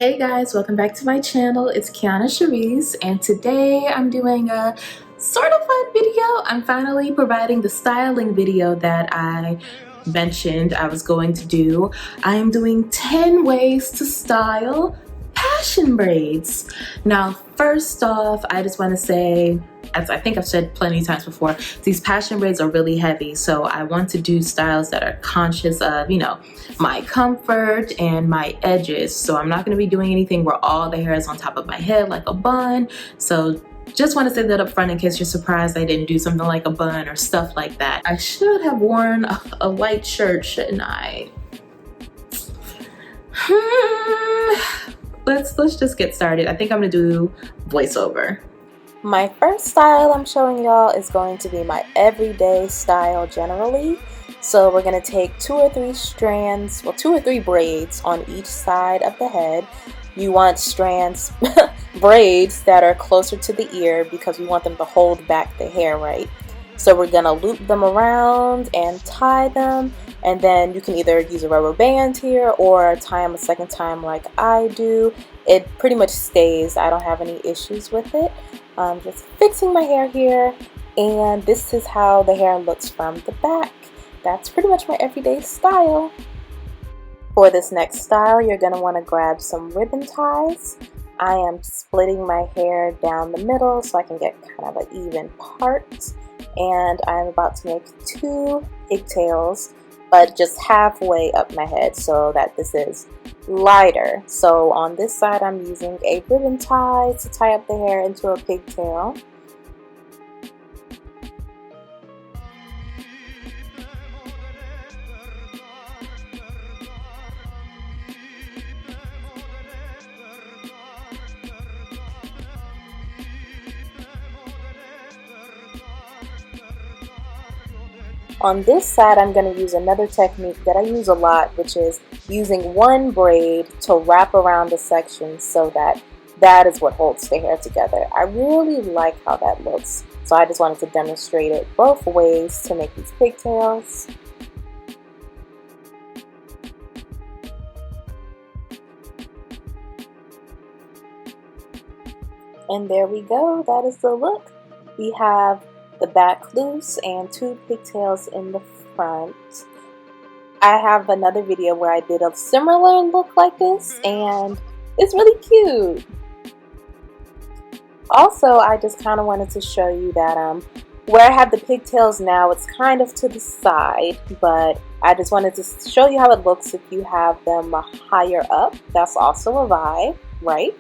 Hey guys, welcome back to my channel. It's Kionna Sharice, and today I'm doing a sort of fun video. I'm finally providing the styling video that I mentioned I was going to do. I am doing 10 ways to style passion braids. Now, first off, I just want to say, as I think I've said plenty of times before, these passion braids are really heavy, so I want to do styles that are conscious of, my comfort and my edges. So I'm not going to be doing anything where all the hair is on top of my head like a bun. So just want to say that up front in case you're surprised I didn't do something like a bun or stuff like that. I should have worn a white shirt, shouldn't I? Let's just get started. I think I'm gonna do voiceover. My first style I'm showing y'all is going to be my everyday style generally. So we're going to take 2 or 3 strands, well 2 or 3 braids on each side of the head. You want strands, braids that are closer to the ear because we want them to hold back the hair right. So we're going to loop them around and tie them, and then you can either use a rubber band here or tie them a second time like I do. It pretty much stays. I don't have any issues with it. I'm just fixing my hair here, and this is how the hair looks from the back. That's pretty much my everyday style. For this next style, you're going to want to grab some ribbon ties. I am splitting my hair down the middle so I can get kind of an even part. And I'm about to make 2 pigtails, but just halfway up my head so that this is lighter. So on this side, I'm using a ribbon tie to tie up the hair into a pigtail. On this side, I'm going to use another technique that I use a lot, which is using one braid to wrap around a section so that is what holds the hair together. I really like how that looks, so I just wanted to demonstrate it both ways to make these pigtails. And there we go, that is the look. We have the back loose and 2 pigtails in the front. I have another video where I did a similar look like this, and it's really cute. Also, I just kind of wanted to show you that where I have the pigtails now, it's kind of to the side, but I just wanted to show you how it looks if you have them higher up. That's also a vibe, right?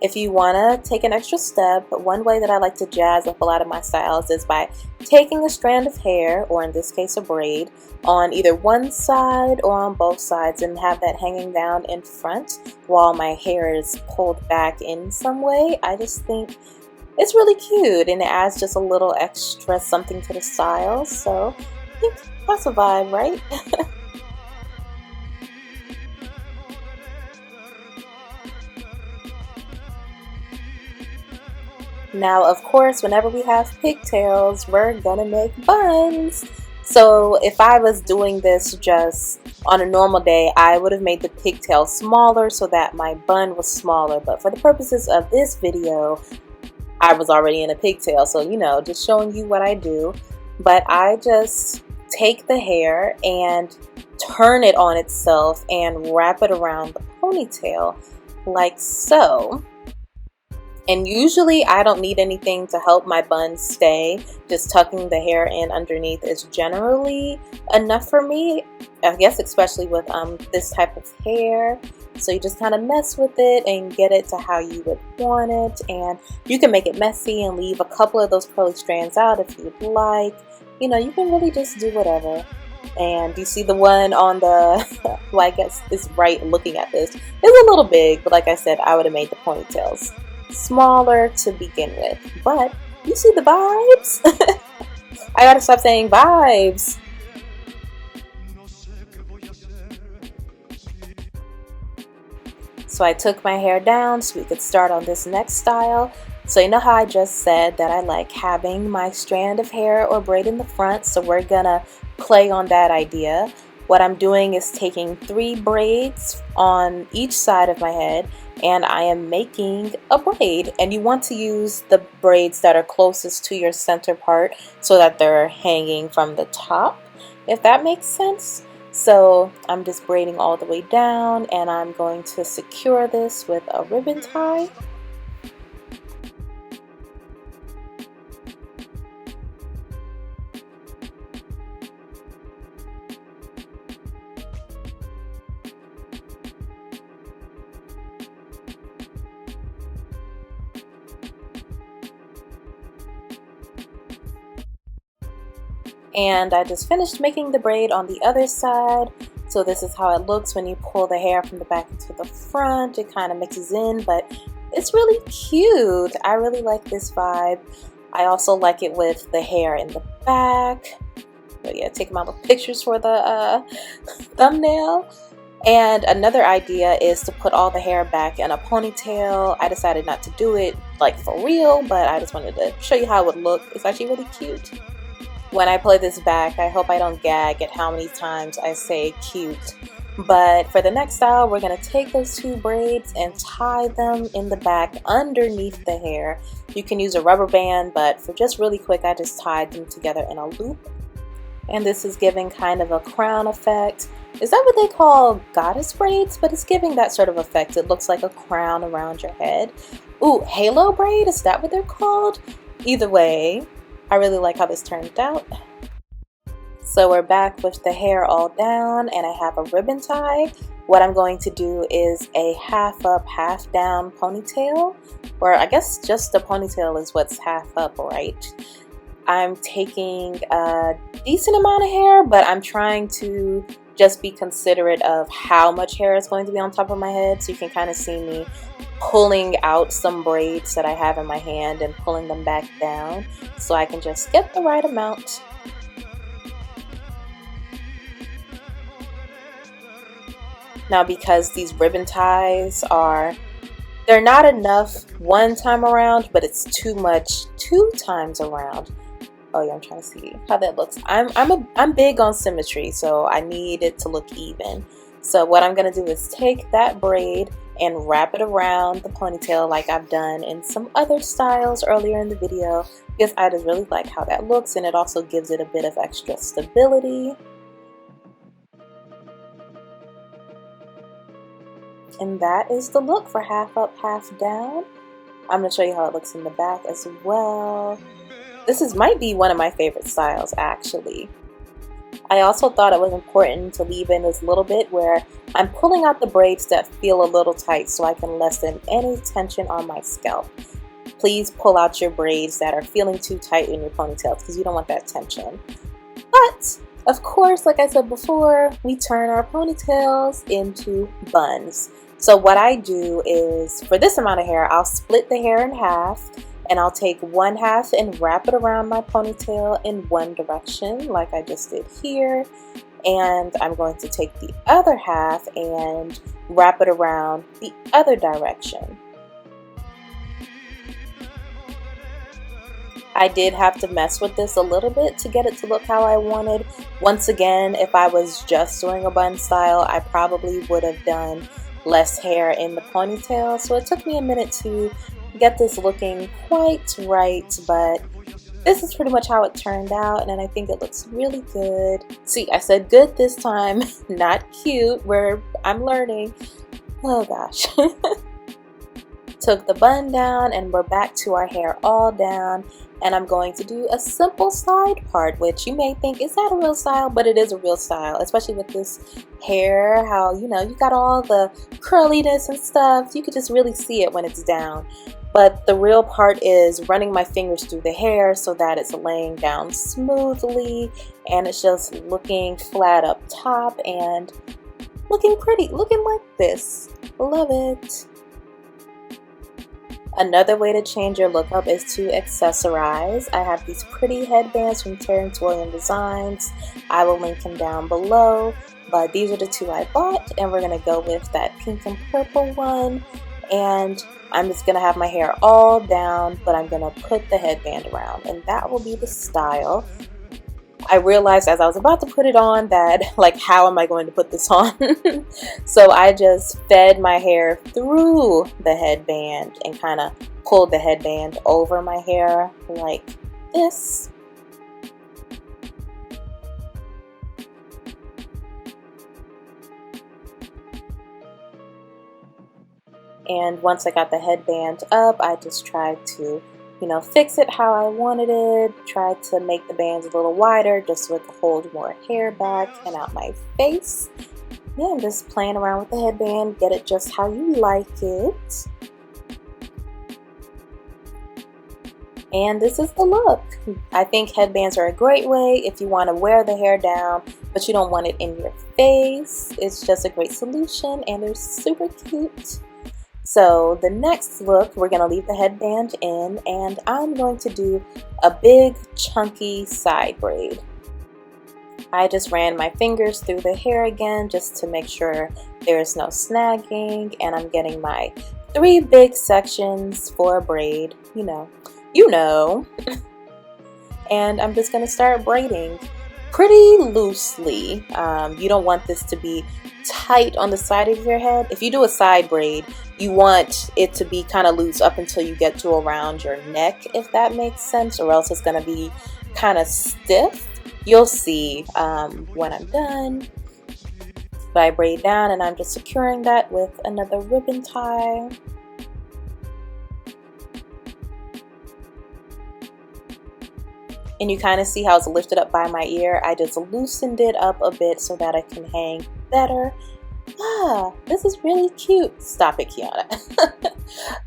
If you want to take an extra step, one way that I like to jazz up a lot of my styles is by taking a strand of hair, or in this case a braid, on either one side or on both sides and have that hanging down in front while my hair is pulled back in some way. I just think it's really cute and it adds just a little extra something to the style, so I think that's a vibe, right? Now, of course, whenever we have pigtails, we're gonna make buns. So if I was doing this just on a normal day, I would have made the pigtail smaller so that my bun was smaller. But for the purposes of this video, I was already in a pigtail. So, just showing you what I do. But I just take the hair and turn it on itself and wrap it around the ponytail like so. And usually I don't need anything to help my bun stay. Just tucking the hair in underneath is generally enough for me, I guess, especially with this type of hair. So you just kind of mess with it and get it to how you would want it. And you can make it messy and leave a couple of those curly strands out if you'd like. You can really just do whatever. And you see the one on the, well, I guess is right looking at this, is a little big, but like I said, I would have made the ponytails smaller to begin with. But you see the vibes? I gotta stop saying vibes. So I took my hair down so we could start on this next style. So you know how I just said that I like having my strand of hair or braid in the front, so we're gonna play on that idea. What I'm doing is taking 3 braids on each side of my head, and I am making a braid. And you want to use the braids that are closest to your center part so that they're hanging from the top, if that makes sense. So I'm just braiding all the way down, and I'm going to secure this with a ribbon tie. And I just finished making the braid on the other side. So this is how it looks when you pull the hair from the back into the front. It kind of mixes in, but it's really cute. I really like this vibe. I also like it with the hair in the back. But yeah, taking my little pictures for the thumbnail. And another idea is to put all the hair back in a ponytail. I decided not to do it like for real, but I just wanted to show you how it would look. It's actually really cute. When I play this back, I hope I don't gag at how many times I say cute. But for the next style, we're going to take those 2 braids and tie them in the back underneath the hair. You can use a rubber band, but for just really quick, I just tied them together in a loop. And this is giving kind of a crown effect. Is that what they call goddess braids? But it's giving that sort of effect. It looks like a crown around your head. Ooh, halo braid? Is that what they're called? Either way, I really like how this turned out. So we're back with the hair all down, and I have a ribbon tie. What I'm going to do is a half up, half down ponytail, or I guess just the ponytail is what's half up, right? I'm taking a decent amount of hair, but I'm trying to just be considerate of how much hair is going to be on top of my head. So you can kind of see me pulling out some braids that I have in my hand and pulling them back down so I can just get the right amount. Now, because these ribbon ties they're not enough one time around, but it's too much 2 times around. Oh yeah, I'm trying to see how that looks. I'm big on symmetry, so I need it to look even. So what I'm gonna do is take that braid and wrap it around the ponytail like I've done in some other styles earlier in the video, because I just really like how that looks, and it also gives it a bit of extra stability. And that is the look for half up, half down. I'm going to show you how it looks in the back as well. This might be one of my favorite styles, actually. I also thought it was important to leave in this little bit where I'm pulling out the braids that feel a little tight so I can lessen any tension on my scalp. Please pull out your braids that are feeling too tight in your ponytails because you don't want that tension. But, of course, like I said before, we turn our ponytails into buns. So what I do is, for this amount of hair, I'll split the hair in half, and I'll take one half and wrap it around my ponytail in one direction, like I just did here. And I'm going to take the other half and wrap it around the other direction. I did have to mess with this a little bit to get it to look how I wanted. Once again, if I was just doing a bun style, I probably would have done less hair in the ponytail. So it took me a minute to get this looking quite right, but this is pretty much how it turned out, and I think it looks really good. See, I said good this time, not cute, where I'm learning. Oh gosh. Took the bun down, and we're back to our hair all down, and I'm going to do a simple side part, which you may think, is that a real style? But it is a real style, especially with this hair, how, you know, you got all the curliness and stuff. You could just really see it when it's down. But the real part is running my fingers through the hair so that it's laying down smoothly, and it's just looking flat up top and looking pretty, looking like this. Love it. Another way to change your look up is to accessorize. I have these pretty headbands from Terrence Williams Designs. I will link them down below, but these are the two I bought, and we're going to go with that pink and purple one. And I'm just going to have my hair all down, but I'm going to put the headband around, and that will be the style. I realized as I was about to put it on that, like, how am I going to put this on? So I just fed my hair through the headband and kind of pulled the headband over my hair like this. And once I got the headband up, I just tried to, you know, fix it how I wanted it. Tried to make the bands a little wider just so it could hold more hair back and out my face. Yeah, I'm just playing around with the headband, get it just how you like it. And this is the look. I think headbands are a great way if you want to wear the hair down, but you don't want it in your face. It's just a great solution, and they're super cute. So the next look, we're going to leave the headband in, and I'm going to do a big chunky side braid. I just ran my fingers through the hair again just to make sure there's no snagging, and I'm getting my 3 big sections for a braid, you know. And I'm just going to start braiding pretty loosely. You don't want this to be tight on the side of your head. If you do a side braid, you want it to be kind of loose up until you get to around your neck, if that makes sense, or else it's going to be kind of stiff. You'll see when I'm done. But I braid down, and I'm just securing that with another ribbon tie. And you kind of see how it's lifted up by my ear. I just loosened it up a bit so that it can hang better. Ah, this is really cute. Stop it, Kionna.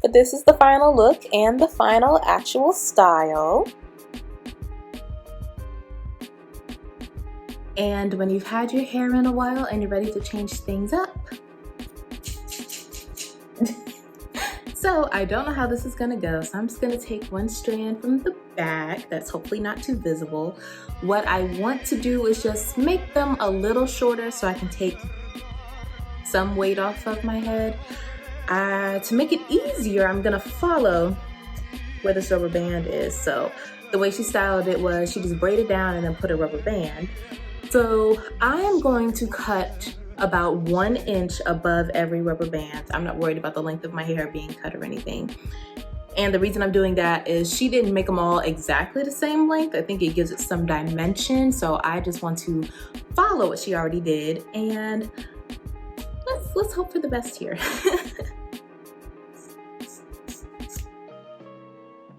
But this is the final look and the final actual style. And when you've had your hair in a while and you're ready to change things up. So I don't know how this is gonna go, so I'm just gonna take one strand from the back that's hopefully not too visible. What I want to do is just make them a little shorter so I can take some weight off of my head. To make it easier, I'm gonna follow where this rubber band is. So the way she styled it was she just braided down and then put a rubber band. So I am going to cut about 1 inch above every rubber band. I'm not worried about the length of my hair being cut or anything. And the reason I'm doing that is she didn't make them all exactly the same length. I think it gives it some dimension. So I just want to follow what she already did, and let's hope for the best here.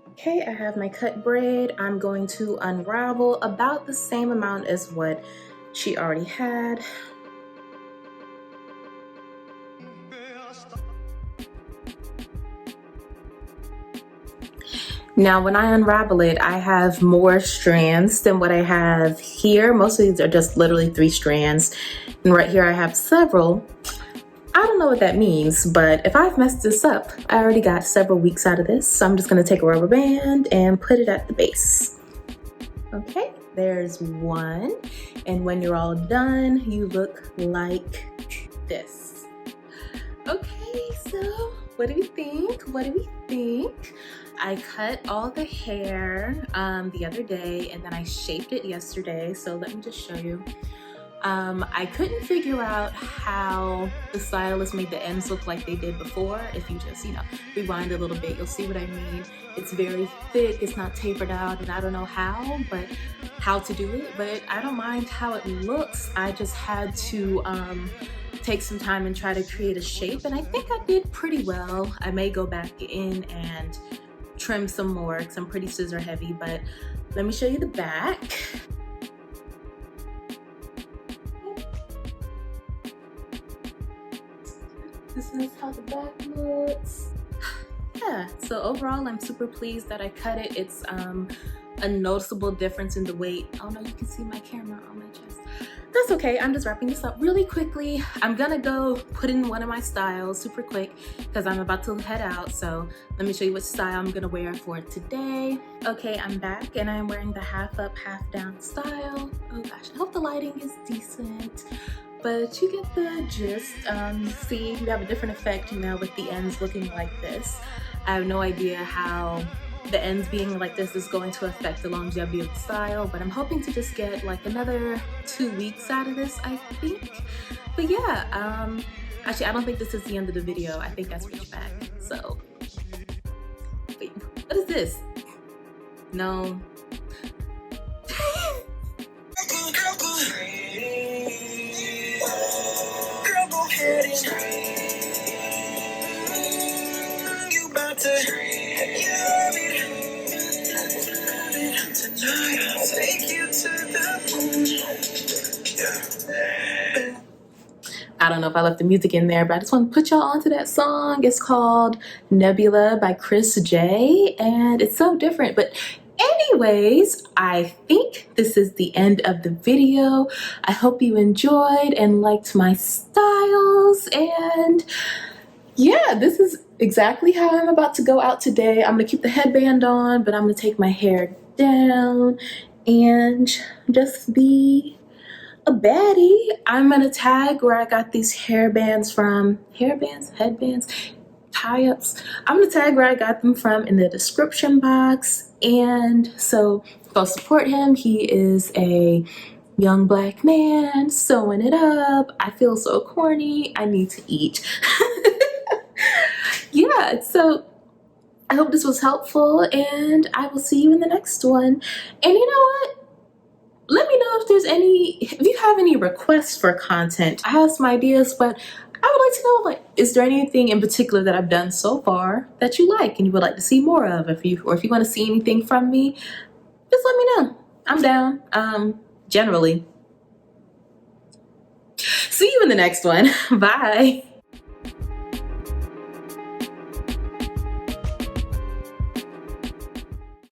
Okay, I have my cut braid. I'm going to unravel about the same amount as what she already had. Now, when I unravel it, I have more strands than what I have here. Most of these are just literally 3 strands. And right here I have several. I don't know what that means, but if I've messed this up, I already got several weeks out of this. So I'm just gonna take a rubber band and put it at the base. Okay, there's 1. And when you're all done, you look like this. Okay, so what do we think? What do we think? I cut all the hair the other day, and then I shaped it yesterday. So let me just show you. I couldn't figure out how the stylist made the ends look like they did before. If you just, rewind a little bit, you'll see what I mean. It's very thick, it's not tapered out, and I don't know how to do it, but I don't mind how it looks. I just had to take some time and try to create a shape, and I think I did pretty well. I may go back in and trim some more because I'm pretty scissor heavy, but let me show you the back. This is how the back looks. Yeah, so overall I'm super pleased that I cut it. It's a noticeable difference in the weight. Oh no, you can see my camera on my chest. That's okay, I'm just wrapping this up really quickly. I'm gonna go put in one of my styles super quick because I'm about to head out. So let me show you what style I'm gonna wear for today. Okay, I'm back and I'm wearing the half up, half down style. Oh gosh, I hope the lighting is decent, but you get the gist. See, you have a different effect now with the ends looking like this. I have no idea how the ends being like this is going to affect the longevity of the style, but I'm hoping to just get like another 2 weeks out of this, I think. But yeah, actually I don't think this is the end of the video. I think I switched back. So wait, what is this? No. I don't know if I left the music in there, but I just want to put y'all onto that song. It's called Nebula by Chris J, and it's so different. But anyways, I think this is the end of the video. I hope you enjoyed and liked my styles, and yeah, this is exactly how I'm about to go out today. I'm gonna keep the headband on, but I'm gonna take my hair down and just be a baddie. I'm gonna tag where I got these headbands, tie-ups. I'm gonna tag where I got them from in the description box. And so go support him. He is a young black man sewing it up. I feel so corny. I need to eat. Yeah, so I hope this was helpful, and I will see you in the next one. And you know what? Let me know if you have any requests for content. I have some ideas, but I would like to know, like, is there anything in particular that I've done so far that you like and you would like to see more of? If you want to see anything from me, just let me know. I'm down. Generally. See you in the next one. Bye.